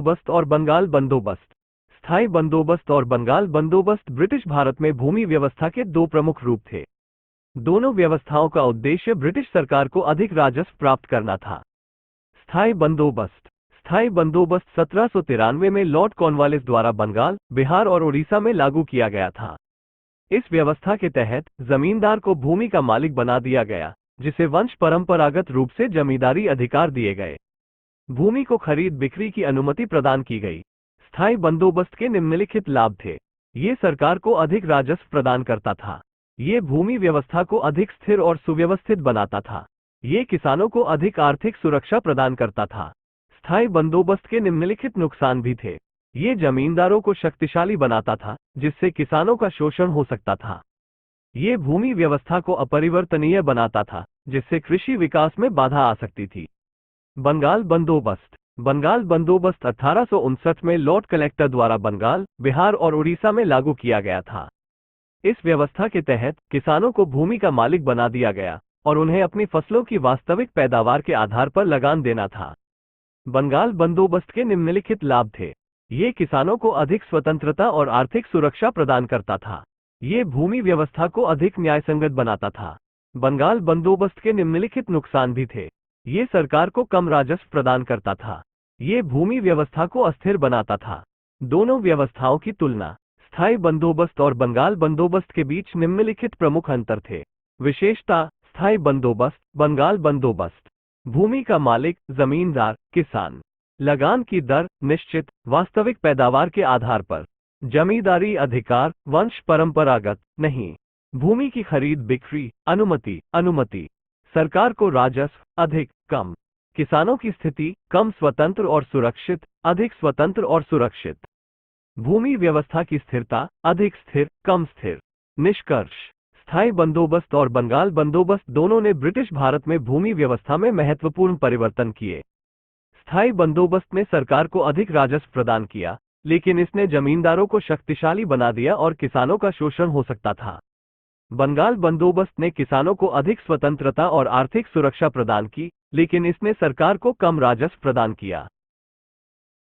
बंदोबस्त और बंगाल बंदोबस्त। स्थायी बंदोबस्त और बंगाल बंदोबस्त ब्रिटिश भारत में भूमि व्यवस्था के दो प्रमुख रूप थे। दोनों व्यवस्थाओं का उद्देश्य ब्रिटिश सरकार को अधिक राजस्व प्राप्त करना था। स्थायी बंदोबस्त। स्थायी बंदोबस्त 1793 में लॉर्ड कॉर्नवालिस द्वारा बंगाल, बिहार और उड़ीसा में लागू किया गया था। इस व्यवस्था के तहत जमींदार को भूमि का मालिक बना दिया गया, जिसे वंश परंपरागत रूप से जमींदारी अधिकार दिए गए। भूमि को खरीद बिक्री की अनुमति प्रदान की गई। स्थायी बंदोबस्त के निम्नलिखित लाभ थे। ये सरकार को अधिक राजस्व प्रदान करता था। ये भूमि व्यवस्था को अधिक स्थिर और सुव्यवस्थित बनाता था। ये किसानों को अधिक आर्थिक सुरक्षा प्रदान करता था। स्थायी बंदोबस्त के निम्नलिखित नुकसान भी थे। ये जमींदारों को शक्तिशाली बनाता था, जिससे किसानों का शोषण हो सकता था। ये भूमि व्यवस्था को अपरिवर्तनीय बनाता था, जिससे कृषि विकास में बाधा आ सकती थी। बंगाल बंदोबस्त। बंगाल बंदोबस्त 1859 में लॉर्ड कलेक्टर द्वारा बंगाल, बिहार और उड़ीसा में लागू किया गया था। इस व्यवस्था के तहत किसानों को भूमि का मालिक बना दिया गया और उन्हें अपनी फसलों की वास्तविक पैदावार के आधार पर लगान देना था। बंगाल बंदोबस्त के निम्नलिखित लाभ थे। ये किसानों को अधिक स्वतंत्रता और आर्थिक सुरक्षा प्रदान करता था। ये भूमि व्यवस्था को अधिक न्यायसंगत बनाता था। बंगाल बंदोबस्त के निम्नलिखित नुकसान भी थे। ये सरकार को कम राजस्व प्रदान करता था। ये भूमि व्यवस्था को अस्थिर बनाता था। दोनों व्यवस्थाओं की तुलना। स्थायी बंदोबस्त और बंगाल बंदोबस्त के बीच निम्नलिखित प्रमुख अंतर थे। विशेषता। स्थायी बंदोबस्त, बंगाल बंदोबस्त। भूमि का मालिक, जमींदार, किसान। लगान की दर, निश्चित, वास्तविक पैदावार के आधार पर। जमींदारी अधिकार, वंश परंपरागत, नहीं। भूमि की खरीद बिक्री, अनुमति। सरकार को राजस्व, अधिक, कम। किसानों की स्थिति, कम स्वतंत्र और सुरक्षित, अधिक स्वतंत्र और सुरक्षित। भूमि व्यवस्था की स्थिरता, अधिक स्थिर, कम स्थिर। निष्कर्ष। स्थायी बंदोबस्त और बंगाल बंदोबस्त दोनों ने ब्रिटिश भारत में भूमि व्यवस्था में महत्वपूर्ण परिवर्तन किए। स्थायी बंदोबस्त ने सरकार को अधिक राजस्व प्रदान किया, लेकिन इसने जमींदारों को शक्तिशाली बना दिया और किसानों का शोषण हो सकता था। बंगाल बंदोबस्त ने किसानों को अधिक स्वतंत्रता और आर्थिक सुरक्षा प्रदान की, लेकिन इसने सरकार को कम राजस्व प्रदान किया।